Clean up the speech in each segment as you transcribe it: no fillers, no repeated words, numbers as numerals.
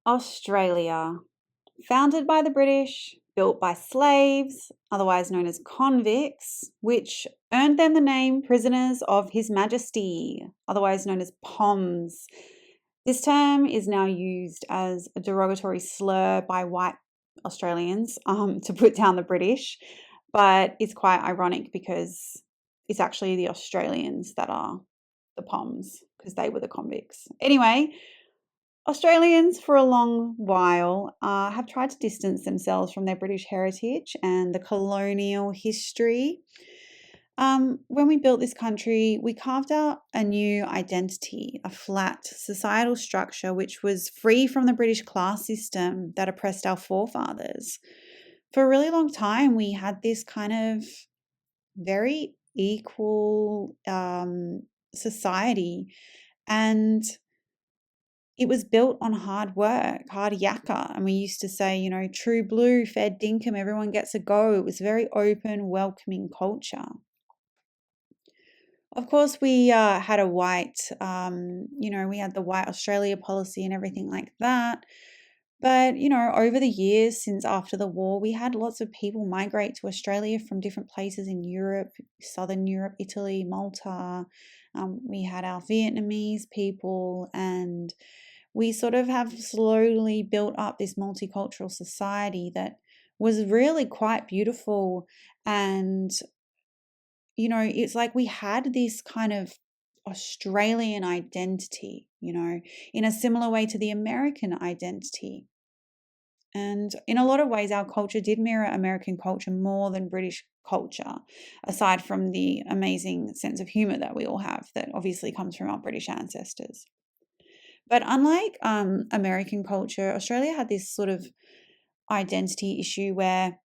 Australia, founded by the British, built by slaves, otherwise known as convicts, which earned them the name Prisoners of His Majesty, otherwise known as POMs. This term is now used as a derogatory slur by white Australians to put down the British, but it's quite ironic because it's actually the Australians that are the POMs because they were the convicts. Anyway, Australians for a long while have tried to distance themselves from their British heritage and the colonial history. When we built this country, we carved out a new identity, a flat societal structure which was free from the British class system that oppressed our forefathers. For a really long time, we had this kind of very equal society, and it was built on hard work, hard yakka. And we used to say, true blue, fair dinkum, everyone gets a go. It was very open, welcoming culture. Of course, we had a white, we had the white Australia policy and everything like that. But, over the years since after the war, we had lots of people migrate to Australia from different places in Europe, Southern Europe, Italy, Malta. We had our Vietnamese people, and we sort of have slowly built up this multicultural society that was really quite beautiful. And it's like we had this kind of Australian identity, in a similar way to the American identity. And in a lot of ways, our culture did mirror American culture more than British culture, aside from the amazing sense of humor that we all have that obviously comes from our British ancestors. But unlike American culture, Australia had this sort of identity issue where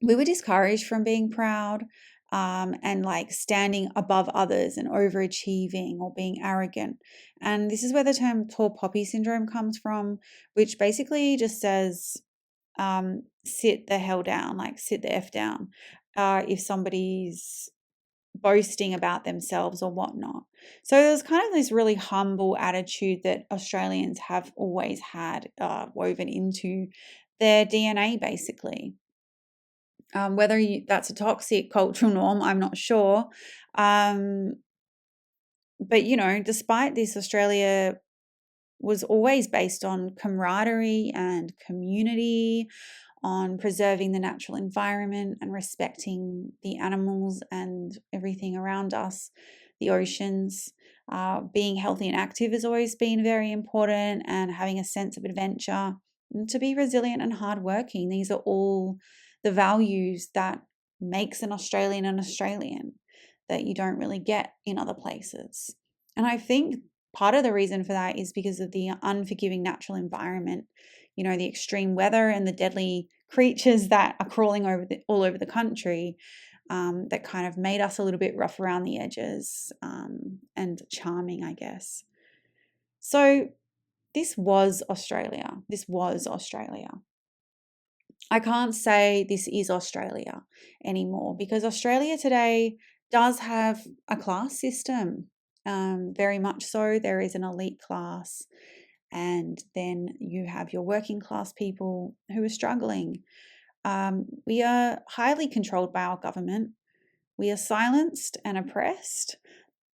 we were discouraged from being proud and like standing above others and overachieving or being arrogant. And this is where the term tall poppy syndrome comes from, which basically just says sit the hell down, like sit the F down if somebody's boasting about themselves or whatnot. So there's kind of this really humble attitude that Australians have always had woven into their DNA, basically. Whether that's a toxic cultural norm, I'm not sure. But, despite this, Australia was always based on camaraderie and community, on preserving the natural environment and respecting the animals and everything around us, the oceans. Being healthy and active has always been very important, and having a sense of adventure, and to be resilient and hardworking. These are all the values that makes an Australian that you don't really get in other places. And I think part of the reason for that is because of the unforgiving natural environment, the extreme weather and the deadly creatures that are crawling all over the country, that kind of made us a little bit rough around the edges and charming, I guess. So this was Australia. I can't say this is Australia anymore because Australia today does have a class system, very much so. There is an elite class, and then you have your working class people who are struggling. We are highly controlled by our government. We are silenced and oppressed.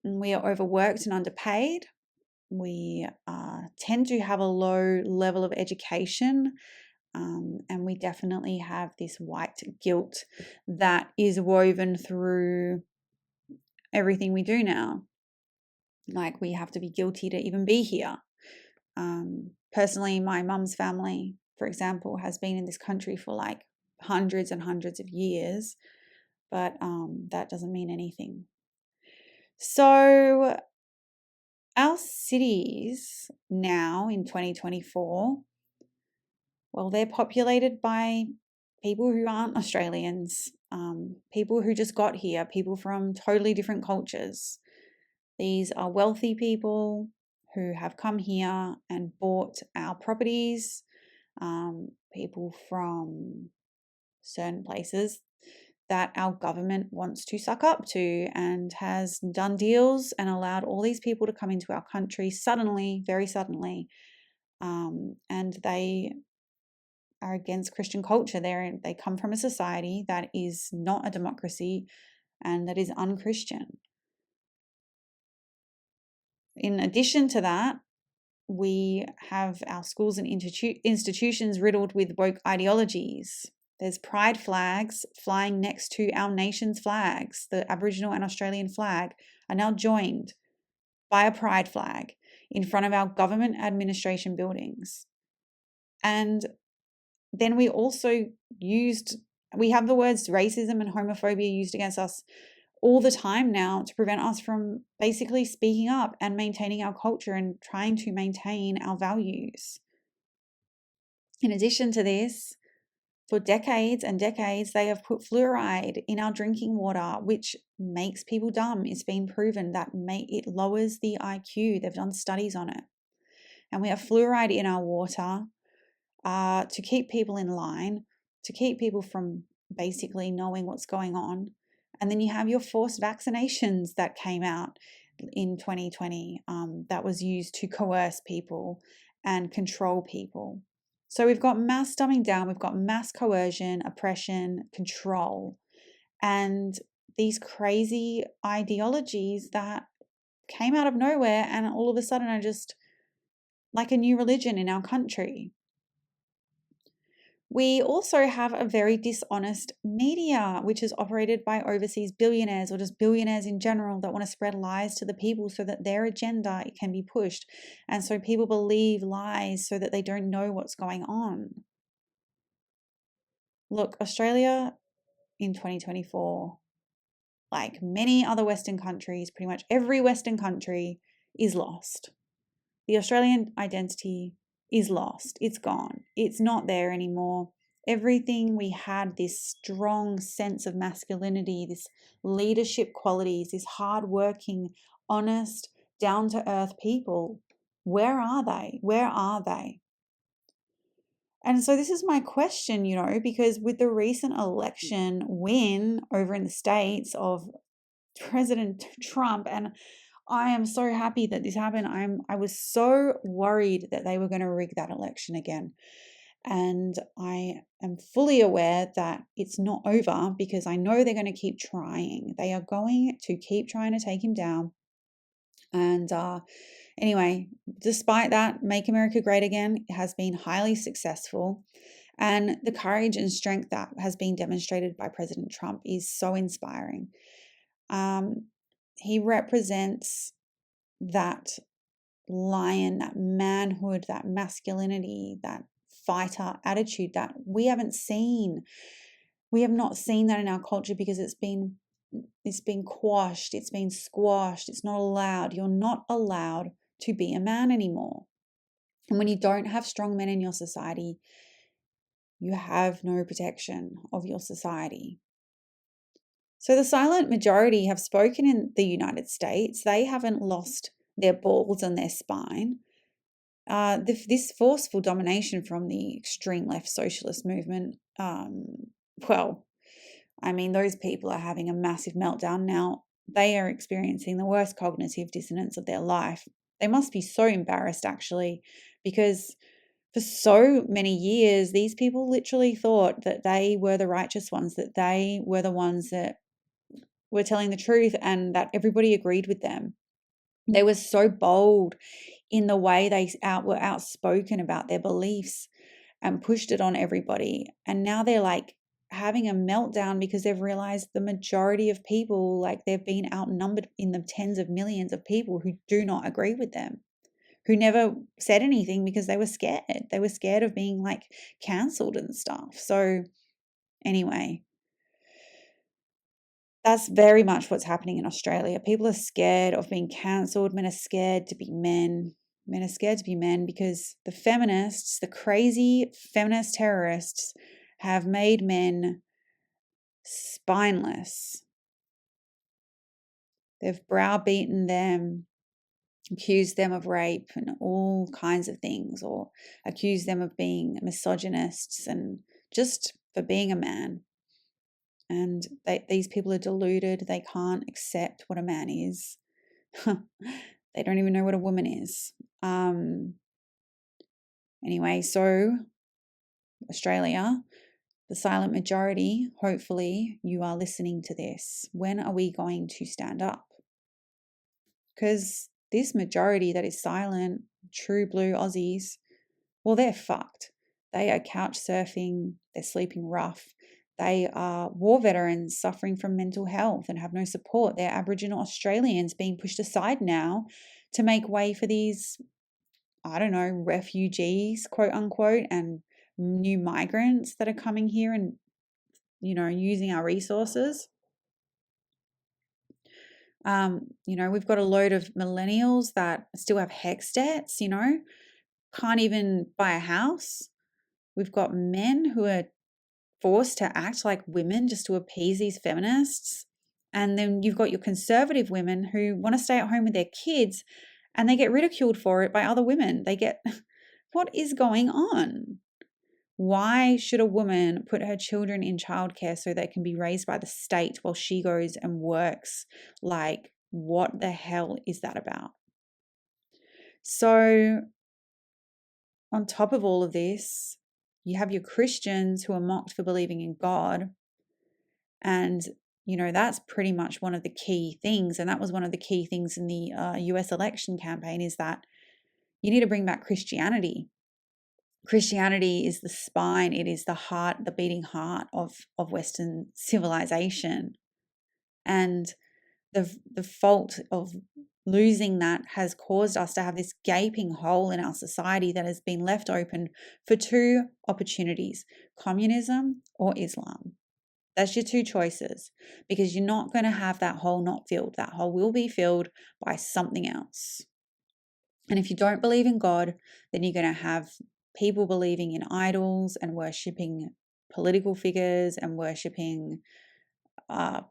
And we are overworked and underpaid. We tend to have a low level of education. And we definitely have this white guilt that is woven through everything we do now. Like, we have to be guilty to even be here. Personally, my mum's family, for example, has been in this country for like hundreds and hundreds of years, but that doesn't mean anything. So our cities now in 2024, well, they're populated by people who aren't Australians, people who just got here, people from totally different cultures. These are wealthy people who have come here and bought our properties, people from certain places that our government wants to suck up to and has done deals and allowed all these people to come into our country suddenly, very suddenly. And and they are against Christian culture. They come from a society that is not a democracy and that is unchristian. In addition to that, we have our schools and institutions riddled with woke ideologies. There's pride flags flying next to our nation's flags. The Aboriginal and Australian flag are now joined by a pride flag in front of our government administration buildings. And then we have the words racism and homophobia used against us all the time now to prevent us from basically speaking up and maintaining our culture and trying to maintain our values. In addition to this, for decades and decades, they have put fluoride in our drinking water, which makes people dumb. It's been proven that it lowers the IQ. They've done studies on it. And we have fluoride in our water to keep people in line, to keep people from basically knowing what's going on. And then you have your forced vaccinations that came out in 2020 that was used to coerce people and control people. So we've got mass dumbing down, we've got mass coercion, oppression, control, and these crazy ideologies that came out of nowhere and all of a sudden are just like a new religion in our country. We also have a very dishonest media, which is operated by overseas billionaires or just billionaires in general that want to spread lies to the people so that their agenda can be pushed. And so people believe lies so that they don't know what's going on. Look, Australia in 2024, like many other Western countries, pretty much every Western country is lost. The Australian identity is lost. It's gone. It's not there anymore. Everything we had, this strong sense of masculinity, this leadership qualities, this hardworking, honest, down-to-earth people, where are they? Where are they? And so this is my question, because with the recent election win over in the States of President Trump, and I am so happy that this happened. I was so worried that they were going to rig that election again. And I am fully aware that it's not over because I know they're going to keep trying. They are going to keep trying to take him down. And anyway, despite that, Make America Great Again has been highly successful. And the courage and strength that has been demonstrated by President Trump is so inspiring. He represents that lion, that manhood, that masculinity, that fighter attitude that we haven't seen. We have not seen that in our culture because it's been quashed, it's been squashed, it's not allowed. You're not allowed to be a man anymore. And when you don't have strong men in your society, you have no protection of your society. So the silent majority have spoken in the United States. They haven't lost their balls and their spine. This forceful domination from the extreme left socialist movement, those people are having a massive meltdown now. They are experiencing the worst cognitive dissonance of their life. They must be so embarrassed, actually, because for so many years, these people literally thought that they were the righteous ones, that they were the ones that were telling the truth and that everybody agreed with them. They were so bold in the way they were outspoken about their beliefs and pushed it on everybody. And now they're like having a meltdown because they've realized the majority of people, like they've been outnumbered in the tens of millions of people who do not agree with them, who never said anything because they were scared. They were scared of being like cancelled and stuff. So anyway, that's very much what's happening in Australia. People are scared of being cancelled. Men are scared to be men. Men are scared to be men because the feminists, the crazy feminist terrorists, have made men spineless. They've browbeaten them, accused them of rape and all kinds of things, or accused them of being misogynists and just for being a man. And these people are deluded. They can't accept what a man is. They don't even know what a woman is. Anyway, so Australia, the silent majority, hopefully you are listening to this. When are we going to stand up? Because this majority that is silent, true blue Aussies, well, they're fucked. They are couch surfing, they're sleeping rough. They are war veterans suffering from mental health and have no support. They're Aboriginal Australians being pushed aside now to make way for these, I don't know, refugees, quote unquote, and new migrants that are coming here and, using our resources. We've got a load of millennials that still have HECS debts, can't even buy a house. We've got men who are forced to act like women just to appease these feminists. And then you've got your conservative women who want to stay at home with their kids and they get ridiculed for it by other women. What is going on? Why should a woman put her children in childcare so they can be raised by the state while she goes and works? Like, what the hell is that about? So, on top of all of this, you have your Christians who are mocked for believing in God. And, that's pretty much one of the key things. And that was one of the key things in the US election campaign, is that you need to bring back Christianity. Christianity is the spine, it is the heart, the beating heart of Western civilization. And the fault of losing that has caused us to have this gaping hole in our society that has been left open for two opportunities: communism or Islam. That's your two choices, because you're not going to have that hole not filled. That hole will be filled by something else. And if you don't believe in God, then you're going to have people believing in idols and worshipping political figures and worshipping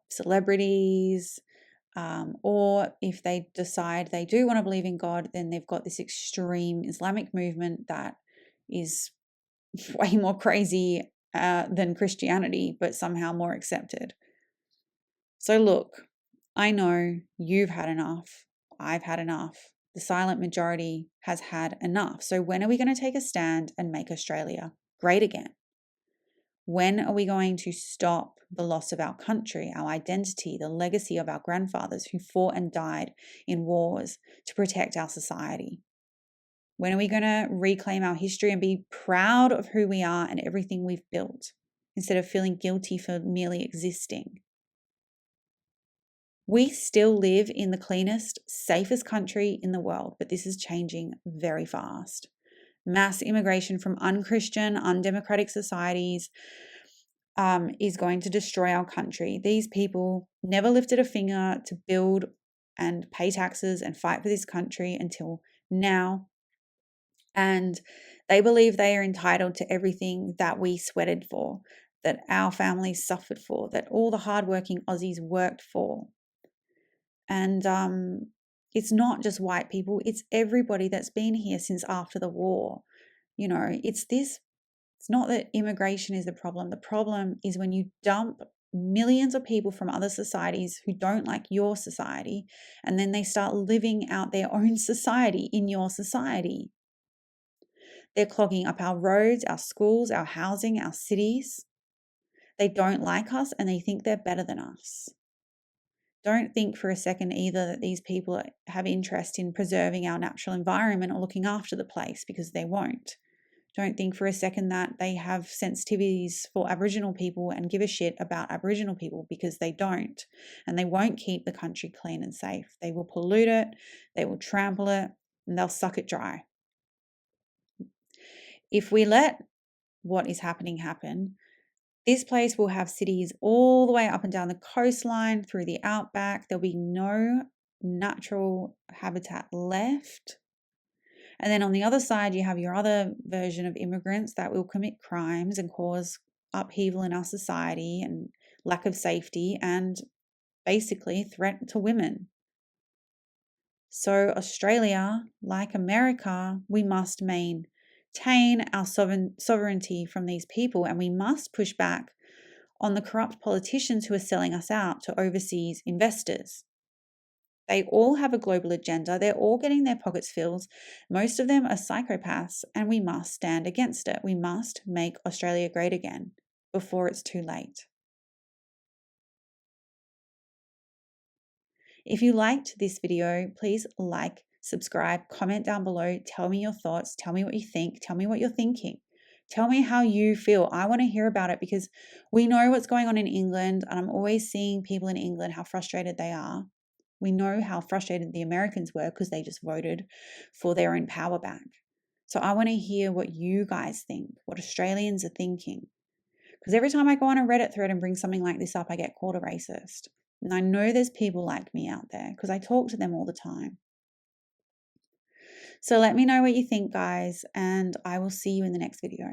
celebrities. Or if they decide they do want to believe in God, then they've got this extreme Islamic movement that is way more crazy than Christianity, but somehow more accepted. So look, I know you've had enough. I've had enough. The silent majority has had enough. So when are we going to take a stand and make Australia great again? When are we going to stop the loss of our country, our identity, the legacy of our grandfathers who fought and died in wars to protect our society? When are we going to reclaim our history and be proud of who we are and everything we've built, instead of feeling guilty for merely existing? We still live in the cleanest, safest country in the world, but this is changing very fast. Mass immigration from unchristian, undemocratic societies is going to destroy our country. These people never lifted a finger to build and pay taxes and fight for this country until now. And they believe they are entitled to everything that we sweated for, that our families suffered for, that all the hardworking Aussies worked for. And it's not just white people, it's everybody that's been here since after the war. It's not that immigration is the problem. The problem is when you dump millions of people from other societies who don't like your society, and then they start living out their own society in your society. They're clogging up our roads, our schools, our housing, our cities. They don't like us and they think they're better than us. Don't think for a second either that these people have interest in preserving our natural environment or looking after the place, because they won't. Don't think for a second that they have sensitivities for Aboriginal people and give a shit about Aboriginal people, because they don't. And they won't keep the country clean and safe. They will pollute it, they will trample it, and they'll suck it dry. If we let what is happening happen, this place will have cities all the way up and down the coastline, through the outback. There'll be no natural habitat left. And then on the other side, you have your other version of immigrants that will commit crimes and cause upheaval in our society and lack of safety and basically threat to women. So Australia, like America, we must maintain our sovereignty from these people, and we must push back on the corrupt politicians who are selling us out to overseas investors. They all have a global agenda. They're all getting their pockets filled. Most of them are psychopaths, and we must stand against it. We must make Australia great again before it's too late. If you liked this video, please like, subscribe, comment down below, tell me your thoughts, tell me what you think, tell me what you're thinking. Tell me how you feel. I want to hear about it because we know what's going on in England, and I'm always seeing people in England how frustrated they are. We know how frustrated the Americans were because they just voted for their own power back. So I want to hear what you guys think, what Australians are thinking. Because every time I go on a Reddit thread and bring something like this up, I get called a racist. And I know there's people like me out there because I talk to them all the time. So let me know what you think, guys, and I will see you in the next video.